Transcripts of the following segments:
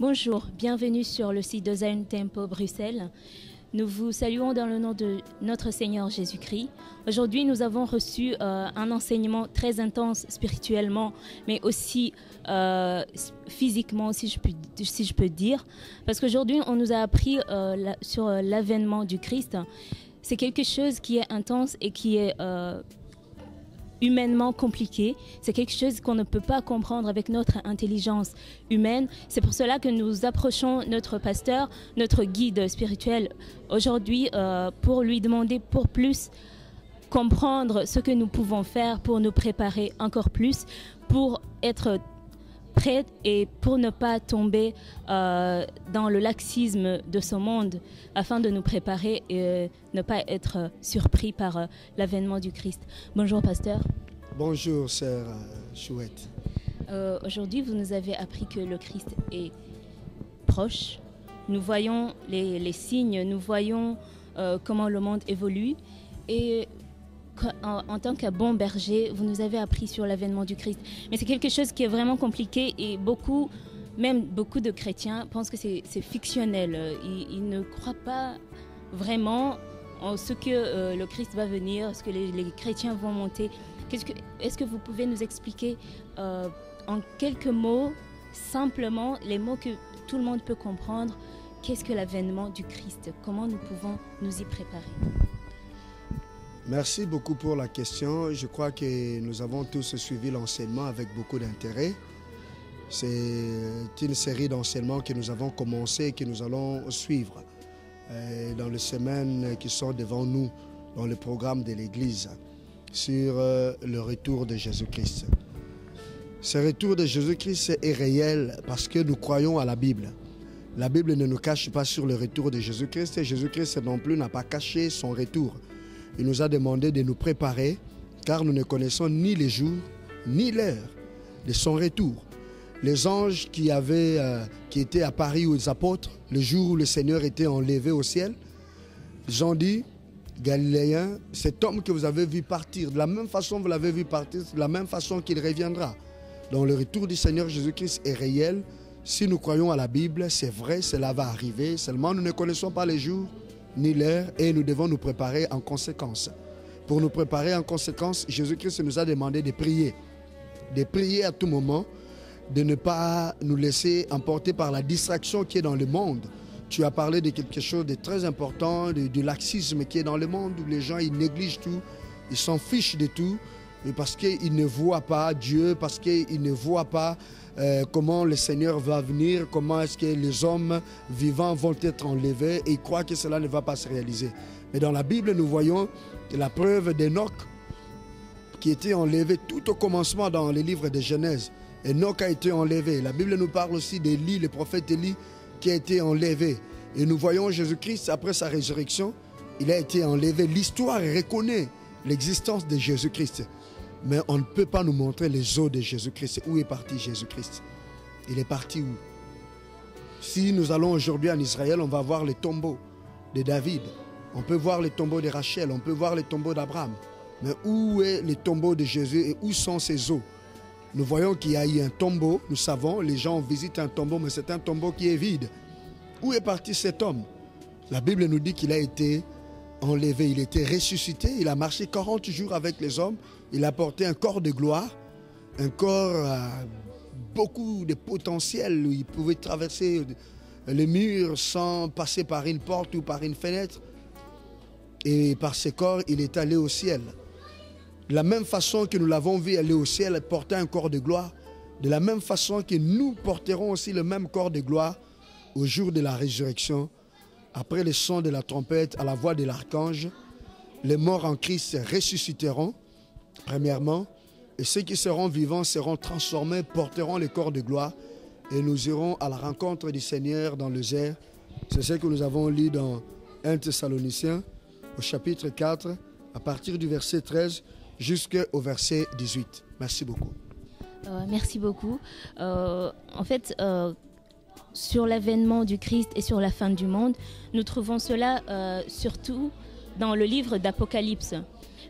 Bonjour, bienvenue sur le site de Zion Temple Bruxelles. Nous vous saluons dans le nom de notre Seigneur Jésus-Christ. Aujourd'hui, nous avons reçu un enseignement très intense spirituellement, mais aussi physiquement, si je peux dire. Parce qu'aujourd'hui, on nous a appris sur l'avènement du Christ. C'est quelque chose qui est intense et qui est humainement compliqué. C'est quelque chose qu'on ne peut pas comprendre avec notre intelligence humaine. C'est pour cela que nous approchons notre pasteur, notre guide spirituel aujourd'hui pour lui demander pour plus comprendre ce que nous pouvons faire pour nous préparer encore plus, pour être prêts et pour ne pas tomber dans le laxisme de ce monde, afin de nous préparer et ne pas être surpris par l'avènement du Christ. Bonjour pasteur. Bonjour sœur Chouette. Aujourd'hui vous nous avez appris que le Christ est proche. Nous voyons les signes, nous voyons comment le monde évolue et en tant que bon berger, vous nous avez appris sur l'avènement du Christ. Mais c'est quelque chose qui est vraiment compliqué et beaucoup de chrétiens pensent que c'est fictionnel. Ils ne croient pas vraiment en ce que le Christ va venir, ce que les chrétiens vont monter. Est-ce que vous pouvez nous expliquer en quelques mots, simplement, les mots que tout le monde peut comprendre, qu'est-ce que l'avènement du Christ? Comment nous pouvons nous y préparer? Merci beaucoup pour la question. Je crois que nous avons tous suivi l'enseignement avec beaucoup d'intérêt. C'est une série d'enseignements que nous avons commencé et que nous allons suivre dans les semaines qui sont devant nous, dans le programme de l'Église, sur le retour de Jésus-Christ. Ce retour de Jésus-Christ est réel parce que nous croyons à la Bible. La Bible ne nous cache pas sur le retour de Jésus-Christ et Jésus-Christ non plus n'a pas caché son retour. Il nous a demandé de nous préparer car nous ne connaissons ni les jours ni l'heure de son retour. Les anges qui étaient à Paris aux apôtres, le jour où le Seigneur était enlevé au ciel, ils ont dit: Galiléens, cet homme que vous avez vu partir, de la même façon vous l'avez vu partir, de la même façon qu'il reviendra. Donc le retour du Seigneur Jésus-Christ est réel. Si nous croyons à la Bible, c'est vrai, cela va arriver. Seulement nous ne connaissons pas les jours ni l'heure et nous devons nous préparer en conséquence. Pour nous préparer en conséquence, Jésus-Christ nous a demandé de prier à tout moment, de ne pas nous laisser emporter par la distraction qui est dans le monde. Tu as parlé de quelque chose de très important, du laxisme qui est dans le monde, où les gens ils négligent tout, ils s'en fichent de tout, parce qu'ils ne voient pas Dieu, parce qu'ils ne voient pas comment le Seigneur va venir, comment est-ce que les hommes vivants vont être enlevés, et ils croient que cela ne va pas se réaliser. Mais dans la Bible, nous voyons la preuve d'Enoch qui était enlevé tout au commencement dans les livres de Genèse. Enoch a été enlevé. La Bible nous parle aussi d'Élie, le prophète Élie, qui a été enlevé. Et nous voyons Jésus-Christ, après sa résurrection, il a été enlevé. L'histoire reconnaît l'existence de Jésus-Christ. Mais on ne peut pas nous montrer les os de Jésus-Christ. Où est parti Jésus-Christ? Il est parti où? Si nous allons aujourd'hui en Israël, on va voir les tombeaux de David. On peut voir les tombeaux de Rachel, on peut voir les tombeaux d'Abraham. Mais où est le tombeau de Jésus et où sont ses os? Nous voyons qu'il y a eu un tombeau, nous savons, les gens visitent un tombeau, mais c'est un tombeau qui est vide. Où est parti cet homme? La Bible nous dit qu'il a été enlevé, il a été ressuscité, il a marché 40 jours avec les hommes, il a porté un corps de gloire, un corps beaucoup de potentiel, où il pouvait traverser les murs sans passer par une porte ou par une fenêtre. Et par ce corps, il est allé au ciel. De la même façon que nous l'avons vu aller au ciel porter un corps de gloire, de la même façon que nous porterons aussi le même corps de gloire au jour de la résurrection, après le son de la trompette, à la voix de l'archange, les morts en Christ ressusciteront, premièrement, et ceux qui seront vivants seront transformés, porteront le corps de gloire, et nous irons à la rencontre du Seigneur dans les airs. C'est ce que nous avons lu dans 1 Thessaloniciens, au chapitre 4, à partir du verset 13, jusqu'au verset 18. Merci beaucoup. Merci beaucoup. En fait, sur l'avènement du Christ et sur la fin du monde, nous trouvons cela surtout dans le livre d'Apocalypse.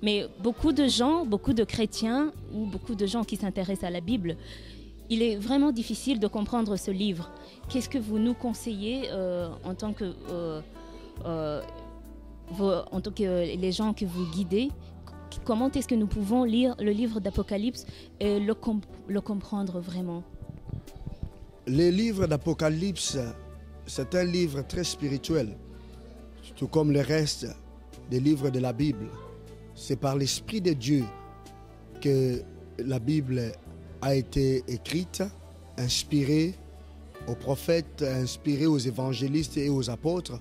Mais beaucoup de gens, beaucoup de chrétiens ou beaucoup de gens qui s'intéressent à la Bible, il est vraiment difficile de comprendre ce livre. Qu'est-ce que vous nous conseillez en tant que les gens que vous guidez? Comment est-ce que nous pouvons lire le livre d'Apocalypse et le comprendre vraiment? Le livre d'Apocalypse, c'est un livre très spirituel, tout comme le reste des livres de la Bible. C'est par l'Esprit de Dieu que la Bible a été écrite, inspirée aux prophètes, inspirée aux évangélistes et aux apôtres.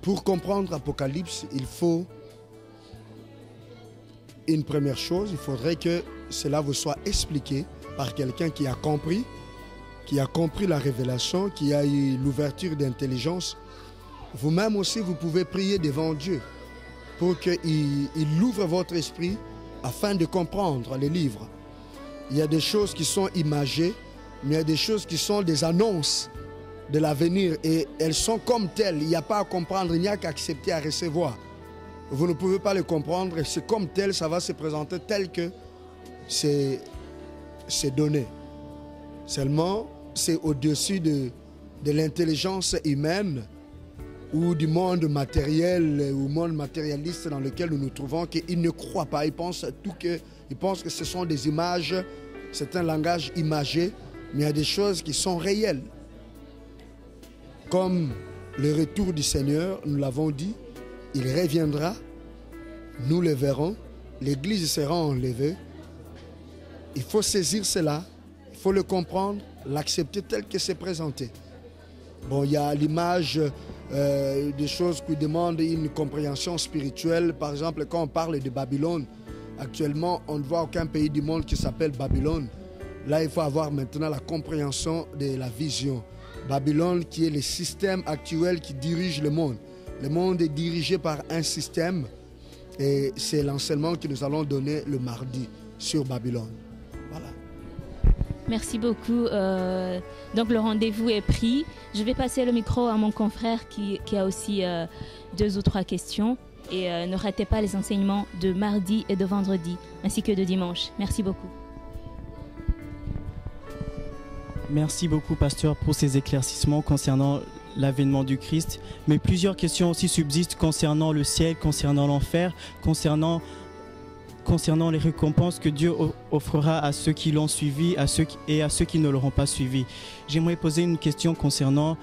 Pour comprendre l'Apocalypse, il faut une première chose, il faudrait que cela vous soit expliqué par quelqu'un qui a compris la révélation, qui a eu l'ouverture d'intelligence. Vous-même aussi, vous pouvez prier devant Dieu pour qu'il ouvre votre esprit afin de comprendre les livres. Il y a des choses qui sont imagées, mais il y a des choses qui sont des annonces de l'avenir et elles sont comme telles. Il n'y a pas à comprendre, il n'y a qu'à accepter, à recevoir. Vous ne pouvez pas le comprendre, c'est comme tel, ça va se présenter tel que c'est donné. Seulement, c'est au-dessus de l'intelligence humaine ou du monde matériel ou monde matérialiste dans lequel nous nous trouvons, qu'ils ne croient pas. Ils pensent que ce sont des images, c'est un langage imagé, mais il y a des choses qui sont réelles. Comme le retour du Seigneur, nous l'avons dit, il reviendra, nous le verrons, l'Église sera enlevée. Il faut saisir cela, il faut le comprendre, l'accepter tel que c'est présenté. Bon, il y a l'image des choses qui demandent une compréhension spirituelle. Par exemple, quand on parle de Babylone, actuellement, on ne voit aucun pays du monde qui s'appelle Babylone. Là, il faut avoir maintenant la compréhension de la vision. Babylone qui est le système actuel qui dirige le monde. Le monde est dirigé par un système et c'est l'enseignement que nous allons donner le mardi sur Babylone. Voilà. Merci beaucoup. Donc le rendez-vous est pris. Je vais passer le micro à mon confrère qui a aussi 2 ou 3 questions. Et ne ratez pas les enseignements de mardi et de vendredi, ainsi que de dimanche. Merci beaucoup. Merci beaucoup, pasteur, pour ces éclaircissements concernant l'avènement du Christ. Mais plusieurs questions aussi subsistent concernant le ciel, concernant l'enfer, concernant les récompenses que Dieu offrira à ceux qui l'ont suivi et à ceux qui ne l'auront pas suivi. J'aimerais poser une question concernant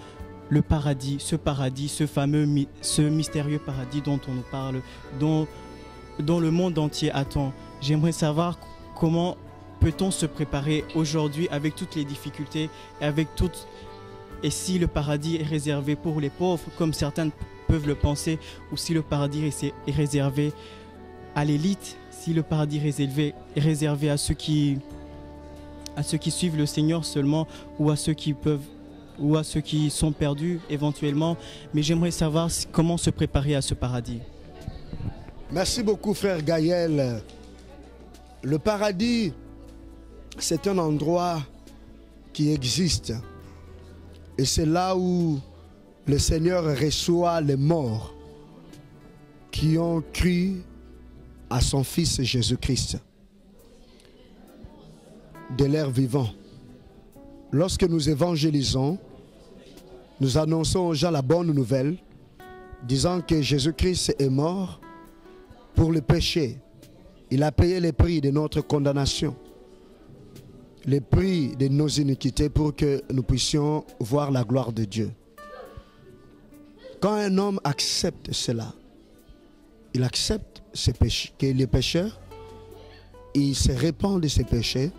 le paradis, ce mystérieux paradis dont on nous parle, dont le monde entier attend. J'aimerais savoir comment peut-on se préparer aujourd'hui avec toutes les difficultés et si le paradis est réservé pour les pauvres, comme certains peuvent le penser, ou si le paradis est réservé à l'élite, si le paradis est réservé à ceux qui suivent le Seigneur seulement, ou à ceux qui sont perdus éventuellement. Mais j'aimerais savoir comment se préparer à ce paradis. Merci beaucoup, frère Gaël. Le paradis, c'est un endroit qui existe. Et c'est là où le Seigneur reçoit les morts qui ont cru à son Fils Jésus-Christ de l'air vivant. Lorsque nous évangélisons, nous annonçons aux gens la bonne nouvelle, disant que Jésus-Christ est mort pour le péché. Il a payé le prix de notre condamnation, le prix de nos iniquités pour que nous puissions voir la gloire de Dieu. Quand un homme accepte cela, il accepte ses péchés, qu'il est pécheur, il se répand de ses péchés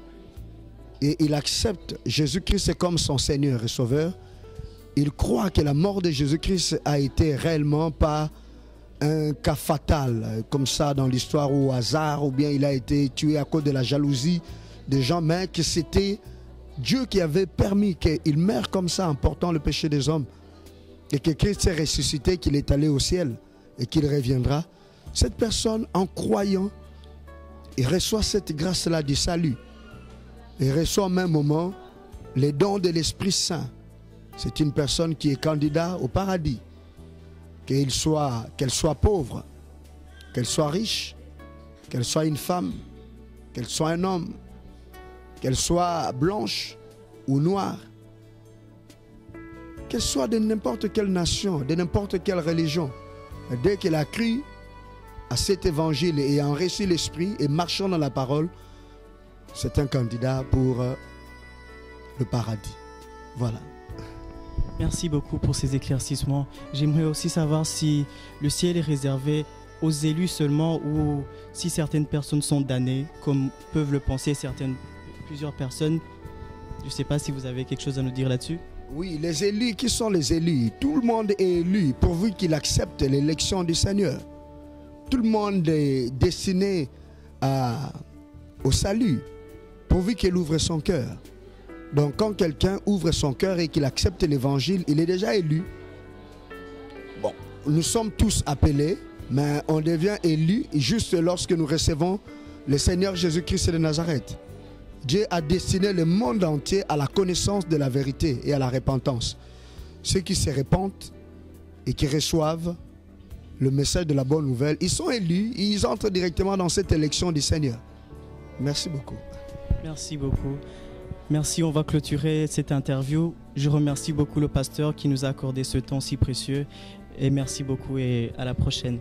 et il accepte Jésus-Christ comme son Seigneur et Sauveur. Il croit que la mort de Jésus-Christ a été réellement pas un cas fatal, comme ça dans l'histoire au hasard, ou bien il a été tué à cause de la jalousie des gens, mais que c'était Dieu qui avait permis qu'il meure comme ça en portant le péché des hommes, et que Christ est ressuscité, qu'il est allé au ciel et qu'il reviendra. Cette personne, en croyant, il reçoit cette grâce-là du salut. Il reçoit au même moment les dons de l'Esprit Saint. C'est une personne qui est candidat au paradis. Qu'elle soit pauvre, qu'elle soit riche, qu'elle soit une femme, qu'elle soit un homme, qu'elle soit blanche ou noire, qu'elle soit de n'importe quelle nation, de n'importe quelle religion, dès qu'elle a cru à cet évangile et a reçu l'esprit et marchant dans la parole, c'est un candidat pour le paradis. Voilà. Merci beaucoup pour ces éclaircissements. J'aimerais aussi savoir si le ciel est réservé aux élus seulement ou si certaines personnes sont damnées, comme peuvent le penser plusieurs personnes. Je ne sais pas si vous avez quelque chose à nous dire là-dessus. Oui, les élus, qui sont les élus? Tout le monde est élu pourvu qu'il accepte l'élection du Seigneur. Tout le monde est destiné au salut, pourvu qu'il ouvre son cœur. Donc quand quelqu'un ouvre son cœur et qu'il accepte l'évangile, il est déjà élu. Bon, nous sommes tous appelés, mais on devient élu juste lorsque nous recevons le Seigneur Jésus-Christ de Nazareth. Dieu a destiné le monde entier à la connaissance de la vérité et à la repentance. Ceux qui se repentent et qui reçoivent le message de la bonne nouvelle, ils sont élus, ils entrent directement dans cette élection du Seigneur. Merci beaucoup. Merci beaucoup. Merci, on va clôturer cette interview. Je remercie beaucoup le pasteur qui nous a accordé ce temps si précieux. Et merci beaucoup et à la prochaine.